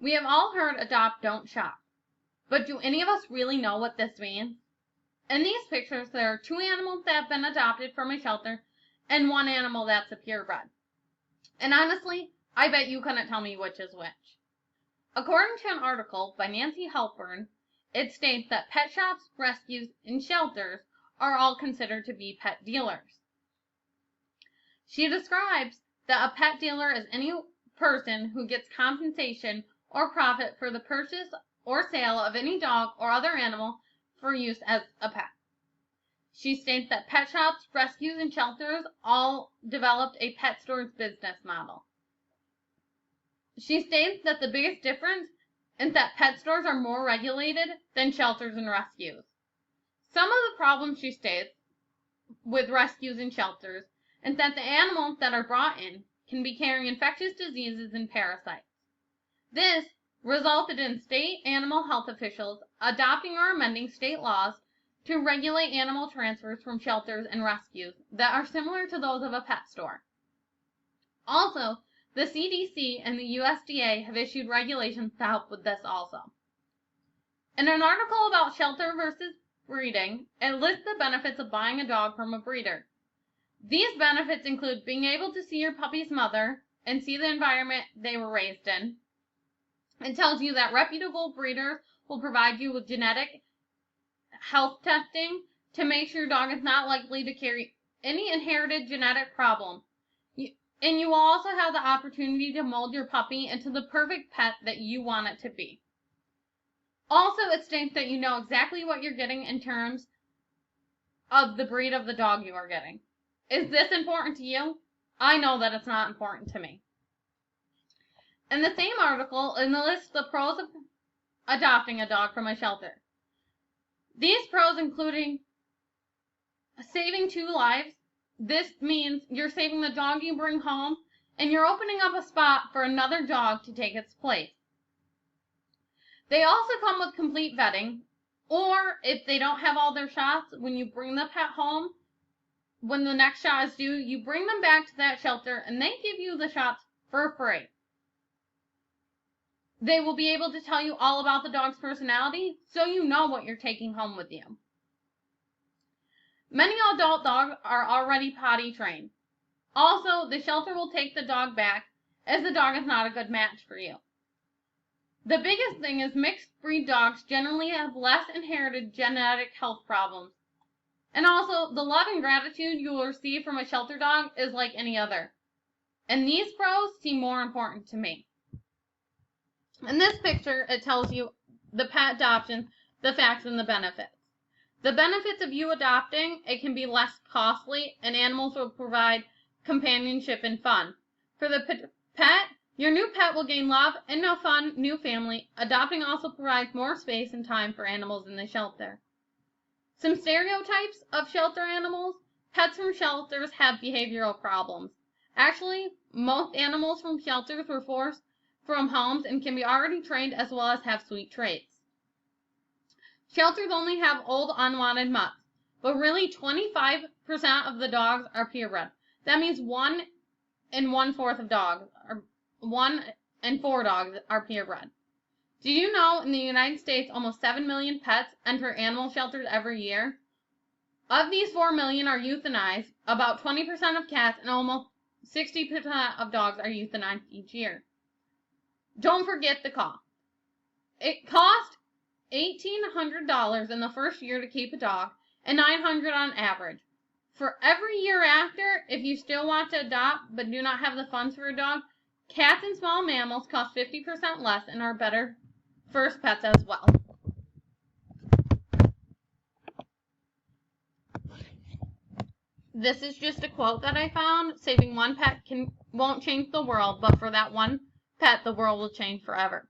We have all heard adopt, don't shop. But do any of us really know what this means? In these pictures, there are 2 animals that have been adopted from a shelter and 1 animal that's a purebred. And honestly, I bet you couldn't tell me which is which. According to an article by Nancy Halpern, it states that pet shops, rescues, and shelters are all considered to be pet dealers. She describes that a pet dealer is any person who gets compensation or profit for the purchase or sale of any dog or other animal for use as a pet. She states that pet shops, rescues, and shelters all developed a pet stores business model. She states that the biggest difference is that pet stores are more regulated than shelters and rescues. Some of the problems she states with rescues and shelters is that the animals that are brought in can be carrying infectious diseases and parasites. This resulted in state animal health officials adopting or amending state laws to regulate animal transfers from shelters and rescues that are similar to those of a pet store. Also, the CDC and the USDA have issued regulations to help with this also. In an article about shelter versus breeding, it lists the benefits of buying a dog from a breeder. These benefits include being able to see your puppy's mother and see the environment they were raised in. It tells you that reputable breeders will provide you with genetic health testing to make sure your dog is not likely to carry any inherited genetic problem. And you will also have the opportunity to mold your puppy into the perfect pet that you want it to be. Also, it states that you know exactly what you're getting in terms of the breed of the dog you are getting. Is this important to you? I know that it's not important to me. In the same article, it lists the pros of adopting a dog from a shelter. These pros including saving 2 lives. This means you're saving the dog you bring home, and you're opening up a spot for another dog to take its place. They also come with complete vetting, or if they don't have all their shots, when you bring the pet home, when the next shot is due, you bring them back to that shelter, and they give you the shots for free. They will be able to tell you all about the dog's personality, so you know what you're taking home with you. Many adult dogs are already potty trained. Also, the shelter will take the dog back, as the dog is not a good match for you. The biggest thing is mixed breed dogs generally have less inherited genetic health problems. And also, the love and gratitude you will receive from a shelter dog is like any other. And these pros seem more important to me. In this picture, it tells you the pet adoption, the facts, and the benefits. The benefits of you adopting, it can be less costly, and animals will provide companionship and fun. For the pet, your new pet will gain love and a fun new family. Adopting also provides more space and time for animals in the shelter. Some stereotypes of shelter animals. Pets from shelters have behavioral problems. Actually, most animals from shelters were forced from homes and can be already trained as well as have sweet traits. Shelters only have old, unwanted mutts, but really 25% of the dogs are purebred. That means 1 1/4 of dogs, or 1 in 4 dogs are purebred. Do you know in the United States almost 7 million pets enter animal shelters every year? Of these, 4 million are euthanized, about 20% of cats, and almost 60% of dogs are euthanized each year. Don't forget the cost. It costs $1,800 in the first year to keep a dog, and $900 on average. For every year after, if you still want to adopt but do not have the funds for a dog, cats and small mammals cost 50% less and are better first pets as well. This is just a quote that I found. Saving 1 pet won't change the world, but for that 1 pet, the world will change forever.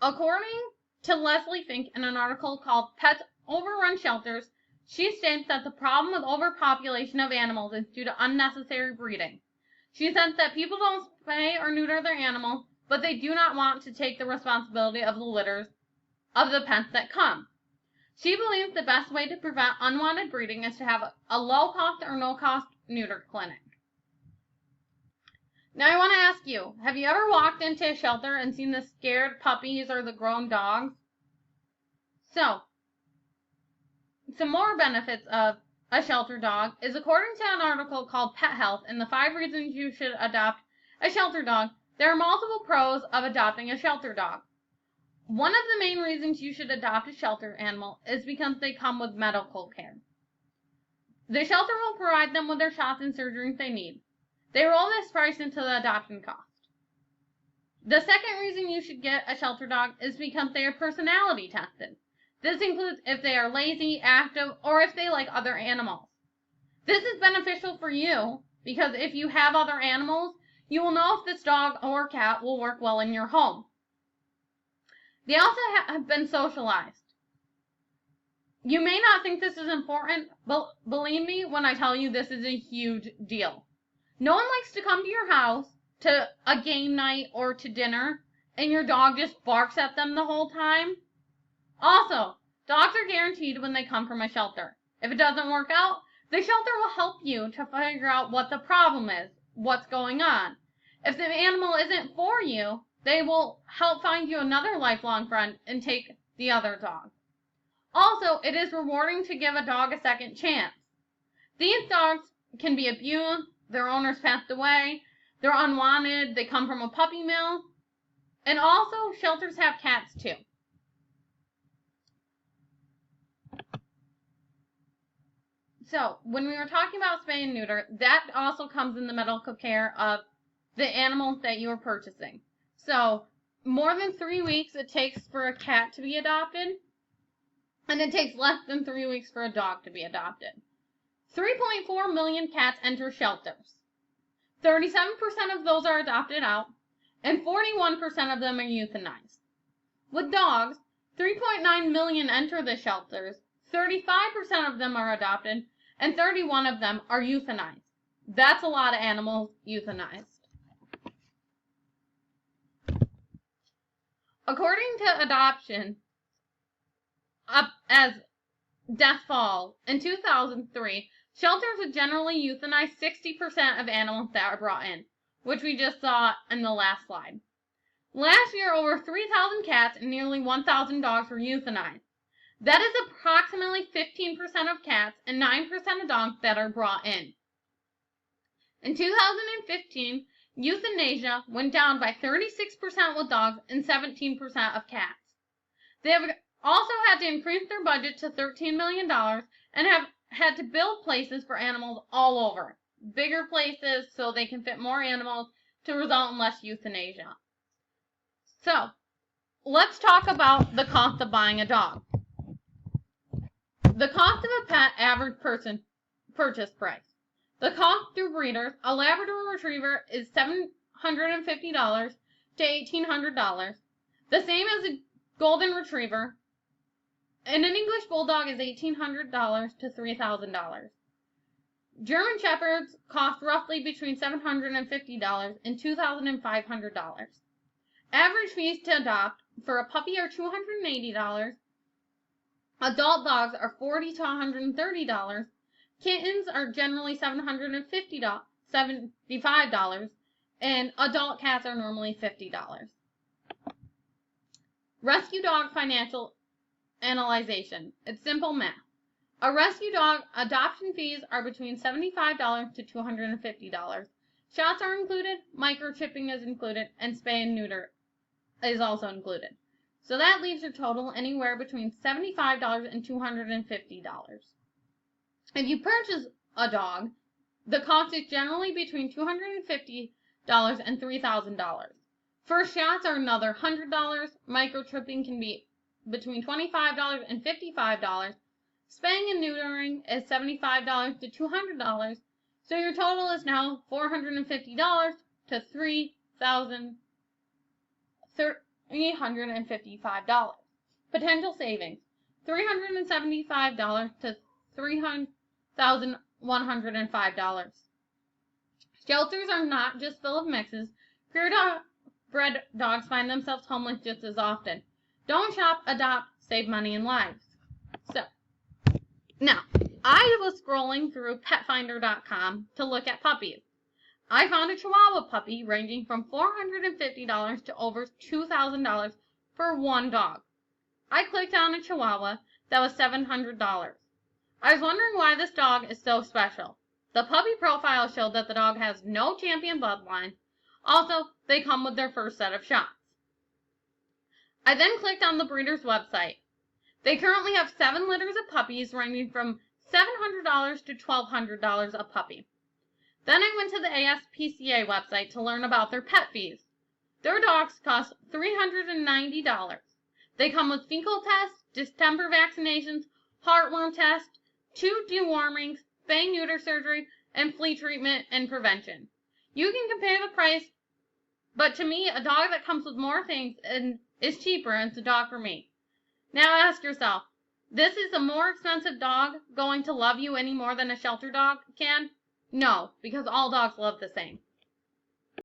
According to Leslie Fink in an article called Pets Overrun Shelters, she states that the problem with overpopulation of animals is due to unnecessary breeding. She said that people don't spay or neuter their animals, but they do not want to take the responsibility of the litters of the pets that come. She believes the best way to prevent unwanted breeding is to have a low-cost or no-cost neuter clinic. Now I want to ask you, have you ever walked into a shelter and seen the scared puppies or the grown dogs? So, some more benefits of a shelter dog is according to an article called Pet Health and the 5 reasons you should adopt a shelter dog, there are multiple pros of adopting a shelter dog. One of the main reasons you should adopt a shelter animal is because they come with medical care. The shelter will provide them with their shots and surgeries they need. They roll this price into the adoption cost. The second reason you should get a shelter dog is because they are personality tested. This includes if they are lazy, active, or if they like other animals. This is beneficial for you because if you have other animals, you will know if this dog or cat will work well in your home. They also have been socialized. You may not think this is important, but believe me when I tell you this is a huge deal. No one likes to come to your house to a game night or to dinner and your dog just barks at them the whole time. Also, dogs are guaranteed when they come from a shelter. If it doesn't work out, the shelter will help you to figure out what the problem is, what's going on. If the animal isn't for you, they will help find you another lifelong friend and take the other dog. Also, it is rewarding to give a dog a second chance. These dogs can be abused, their owners passed away, they're unwanted, they come from a puppy mill, and also shelters have cats too. So, when we were talking about spay and neuter, that also comes in the medical care of the animals that you are purchasing. So, more than 3 weeks it takes for a cat to be adopted, and it takes less than 3 weeks for a dog to be adopted. 3.4 million cats enter shelters. 37% of those are adopted out, and 41% of them are euthanized. With dogs, 3.9 million enter the shelters, 35% of them are adopted, and 31 of them are euthanized. That's a lot of animals euthanized. According to adoption, as death fall, in 2003, shelters would generally euthanize 60% of animals that are brought in, which we just saw in the last slide. Last year, over 3,000 cats and nearly 1,000 dogs were euthanized. That is approximately 15% of cats and 9% of dogs that are brought in. In 2015, euthanasia went down by 36% with dogs and 17% of cats. They have also had to increase their budget to $13 million and have had to build places for animals all over. Bigger places so they can fit more animals to result in less euthanasia. So, let's talk about the cost of buying a dog. The cost of a pet average purchase price. The cost through breeders, a Labrador Retriever is $750 to $1,800. The same as a Golden Retriever. And an English Bulldog is $1,800 to $3,000. German Shepherds cost roughly between $750 and $2,500. Average fees to adopt for a puppy are $280. Adult dogs are $40 to $130. Kittens are generally $75, and adult cats are normally $50. Rescue dog financial analyzation. It's simple math. A rescue dog adoption fees are between $75 to $250. Shots are included, microchipping is included, and spay and neuter is also included. So that leaves your total anywhere between $75 and $250. If you purchase a dog, the cost is generally between $250 and $3,000. First shots are another $100. Microchipping can be between $25 and $55. Spaying and neutering is $75 to $200. So your total is now $450 to $3,355. Potential savings: $375 to $3,105. Shelters are not just full of mixes. Purebred dogs find themselves homeless just as often. Don't shop, adopt, save money and lives. So, now, I was scrolling through petfinder.com to look at puppies. I found a Chihuahua puppy ranging from $450 to over $2,000 for one dog. I clicked on a Chihuahua that was $700. I was wondering why this dog is so special. The puppy profile showed that the dog has no champion bloodline. Also, they come with their first set of shots. I then clicked on the breeder's website. They currently have 7 litters of puppies ranging from $700 to $1,200 a puppy. Then I went to the ASPCA website to learn about their pet fees. Their dogs cost $390. They come with fecal tests, distemper vaccinations, heartworm tests, 2 dewormings, spay-neuter surgery, and flea treatment and prevention. You can compare the price, but to me, a dog that comes with more things and is cheaper and it's a dog for me. Now ask yourself, this is a more expensive dog going to love you any more than a shelter dog can? No, because all dogs love the same.